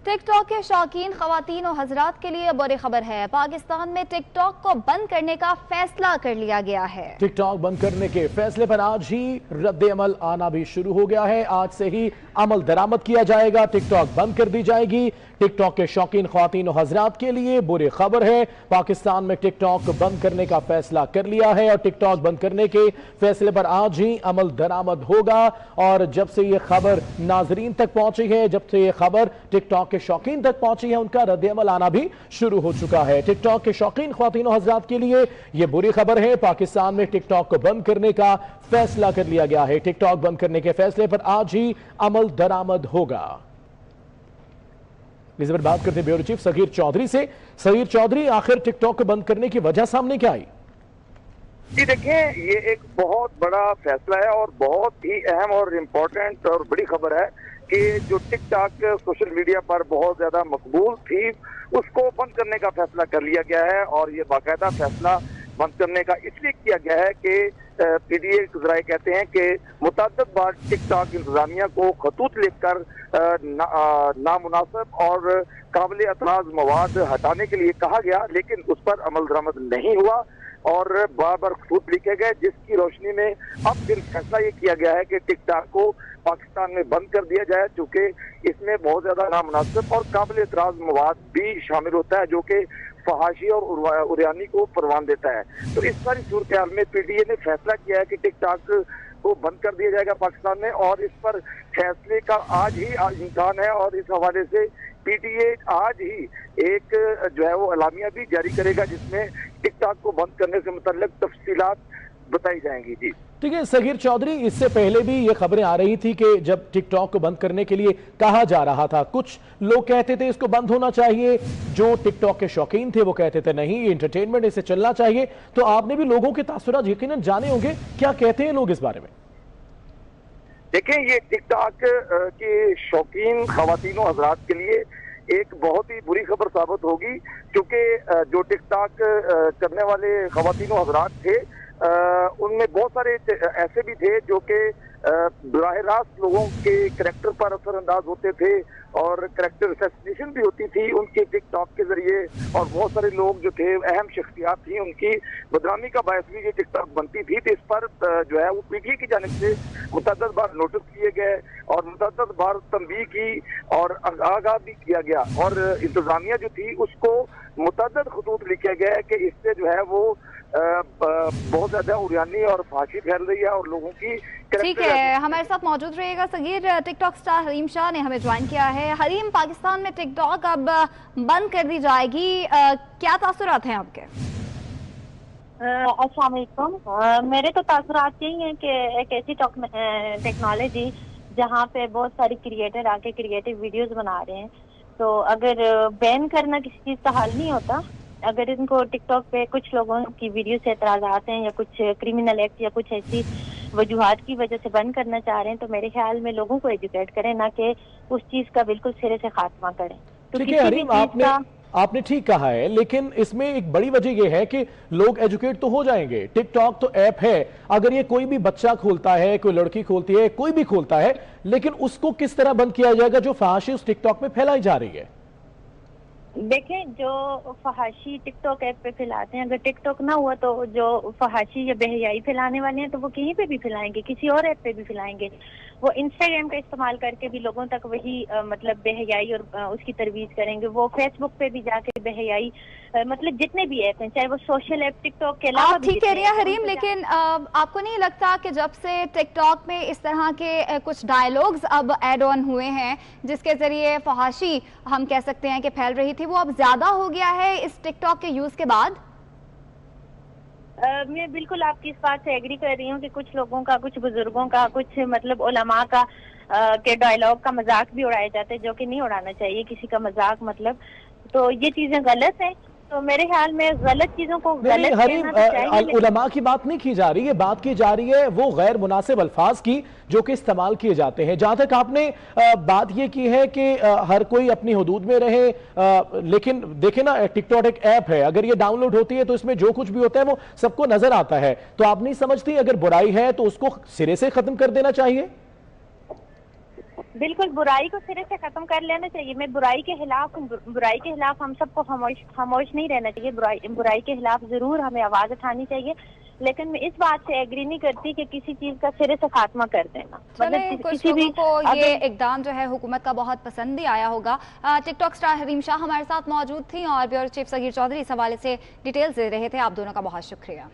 Tick tock के शौकीन खवातीन और हजरात के लिए बड़ी खबर है। पाकिस्तान में टिक टॉक को बंद करने का फैसला कर लिया गया है। टिक टॉक बंद करने के फैसले पर आज ही रद्द अमल आना भी शुरू हो गया है। आज से ही अमल दरामद किया जाएगा। टिक टॉक बंद कर दी जाएगी। टिक टॉक के शौकीन खवातीन और हजरात के लिए बुरी खबर है। पाकिस्तान में टिक टॉक बंद करने का फैसला कर लिया है और टिक टॉक बंद करने के फैसले पर आज ही अमल दरामद होगा। और जब से ये खबर नाजरीन तक पहुंची है, जब से ये खबर टिक टॉक के शौकीन तक पहुंची है, उनका रद्द अमल आना भी शुरू हो चुका है। टिक टॉक के शौकीन खवातीन और हजरात के लिए ये बुरी खबर है। पाकिस्तान में टिक टॉक को बंद करने का फैसला कर लिया गया है। टिक टॉक बंद करने के फैसले पर आज ही अमल दरामद होगा। इस पर बात करते ब्यूरो चीफ सगीर चौधरी से। सगीर चौधरी, आखिर टिक टॉक को बंद करने की वजह सामने क्या आई? जी देखिए, ये एक बहुत बड़ा फैसला है और बहुत ही अहम और इम्पोर्टेंट और बड़ी खबर है कि जो टिक टॉक सोशल मीडिया पर बहुत ज्यादा मकबूल थी, उसको बंद करने का फैसला कर लिया गया है। और ये बाकायदा फैसला बंद करने का इसलिए किया गया है कि पीडीए जराए कहते हैं कि मुतअद्दिद बार टिक टॉक इंतजामिया को खतूत लिखकर नामुनासिब और काबिल एतराज मवाद हटाने के लिए कहा गया, लेकिन उस पर अमल दरामद नहीं हुआ और बार बार खतूत लिखे गए, जिसकी रोशनी में अब फिर फैसला ये किया गया है कि टिक टॉक को पाकिस्तान में बंद कर दिया जाए, चूंकि इसमें बहुत ज्यादा नामुनासिब और काबिल एतराज मवाद भी शामिल होता है जो कि फहाशी और उरियानी को परवान देता है। तो इस सारी सूरत हाल में पीटीए ने फैसला किया है कि टिक टॉक को बंद कर दिया जाएगा पाकिस्तान में, और इस पर फैसले का आज ही इम्कान है। और इस हवाले से पीटीए आज ही एक जो है वो अलामिया भी जारी करेगा, जिसमें टिक टॉक को बंद करने से मुतल्लिक तफसीलात बताई जाएंगी। जी ठीक है सगीर चौधरी, इससे पहले भी ये खबरें आ रही थी कि जब टिक टॉक को बंद करने के लिए कहा जा रहा था, कुछ लोग कहते थे इसको बंद होना चाहिए, जो टिक टॉक के शौकीन थे वो कहते थे नहीं ये इंटरटेनमेंट, इसे चलना चाहिए। तो आपने भी लोगों के तासुरात यकीनन जाने होंगे, क्या कहते हैं लोग इस बारे में? देखें, ये टिक टॉक के शौकीन खवातीन और हजरात के लिए एक बहुत ही बुरी खबर साबित होगी, क्योंकि जो टिक टॉक करने वाले खवातीन और हजरात थे उनमें बहुत सारे ऐसे भी थे जो कि बराह रास्त लोगों के करैक्टर पर असरअंदाज होते थे और करैक्टर असैसिनेशन भी होती थी उनके टिक टॉक के जरिए। और बहुत सारे लोग जो थे, अहम शख्सियात थी, उनकी बदनामी का बायस भी ये टिक टॉक बनती थी। तो इस पर जो है वो पीटीए की जानिब से मुतअद्दिद बार नोटिस किए गए और मुतअद्दिद बार तंबीह की और आगाह भी किया गया, और इंतजामिया जो थी उसको मुतअद्दिद खतूत लिखे गए कि इससे जो है वो बहुत ज्यादा उरियानी और फाशी फैल रही है और लोगों की। ठीक है, हमारे साथ मौजूद रहिएगा सगीर। टिकटॉक स्टार हरीम शाह ने हमें ज्वाइन किया है। हरीम, पाकिस्तान में टिकटॉक अब बंद कर दी जाएगी, क्या तासुरात हैं आपके? अस्सलाम वालेकुम। मेरे तो तासुरात यही हैं कि एक ऐसी टेक्नोलॉजी जहाँ पे बहुत सारे क्रिएटर आके क्रिएटिव वीडियोस बना रहे हैं, तो अगर बैन करना किसी चीज़ का हल नहीं होता, अगर इनको टिकटॉक पे कुछ लोगों की वीडियो से एतराज़ात हैं या कुछ क्रिमिनल एक्ट या कुछ ऐसी वजूहात की वजह से बंद करना चाह रहे हैं, तो मेरे ख्याल में लोगों को एजुकेट करें, ना कि उस चीज़ का बिल्कुल सिरे से खात्मा करें। तो ठीक है हरीम, आपने ठीक कहा है, लेकिन इसमें एक बड़ी वजह यह है कि लोग एजुकेट तो हो जाएंगे। टिकटॉक तो ऐप है, अगर ये कोई भी बच्चा खोलता है, कोई लड़की खोलती है, कोई भी खोलता है, लेकिन उसको किस तरह बंद किया जाएगा जो फहाशी उस टिकटॉक में फैलाई जा रही है? देखें, जो फहाशी टिकटॉक ऐप पे फैलाते हैं, अगर टिकटॉक ना हुआ तो जो फहाशी या बेहयाई फैलाने वाले हैं तो वो कहीं पे भी फैलाएंगे, किसी और ऐप पे भी फैलाएंगे। वो इंस्टाग्राम का इस्तेमाल करके भी लोगों तक वही मतलब बेहयाई और उसकी तरवीज करेंगे। वो फेसबुक पे भी जाके बेहयाई, मतलब जितने भी ऐप हैं, चाहे वो सोशल ऐप टिकटॉक के अलावा। ठीक कह रही है हरीम, लेकिन आपको नहीं लगता कि जब से टिकटॉक में इस तरह के कुछ डायलॉग्स अब ऐड ऑन हुए हैं जिसके जरिए फहाशी हम कह सकते हैं कि फैल रही थी, वो अब ज्यादा हो गया है इस टिकटॉक के यूज के बाद? मैं बिल्कुल आपकी इस बात से एग्री कर रही हूँ कि कुछ लोगों का, कुछ बुजुर्गों का, कुछ मतलब उलमा का के डायलॉग का मजाक भी उड़ाया जाता है, जो कि नहीं उड़ाना चाहिए किसी का मजाक, मतलब तो ये चीजें गलत हैं। तो मेरे ख्याल में गलत चीजों को गलत कहना तो उलमा की बात नहीं की जा रही है, बात की जा रही है वो गैर मुनासिब अल्फाज की जो कि इस्तेमाल किए जाते हैं। जहां तक आपने बात ये की है कि हर कोई अपनी हुदूद में रहे, लेकिन देखे ना, टिकटॉक एक ऐप है, अगर ये डाउनलोड होती है तो इसमें जो कुछ भी होता है वो सबको नजर आता है। तो आप नहीं समझती अगर बुराई है तो उसको सिरे से खत्म कर देना चाहिए? बिल्कुल बुराई को सिरे से खत्म कर लेना चाहिए। मैं बुराई के खिलाफ हम सबको खामोश नहीं रहना चाहिए। बुराई के खिलाफ जरूर हमें आवाज उठानी चाहिए, लेकिन मैं इस बात से एग्री नहीं करती कि किसी चीज का सिरे से खात्मा कर देना। मतलब कुछ लोगों को ये इकदाम जो है हुकूमत का बहुत पसंद भी आया होगा। टिकटॉक स्टार हरीम शाह हमारे साथ मौजूद थी और ब्यूरो चीफ सगीर चौधरी इस हवाले से डिटेल्स दे रहे थे। आप दोनों का बहुत शुक्रिया।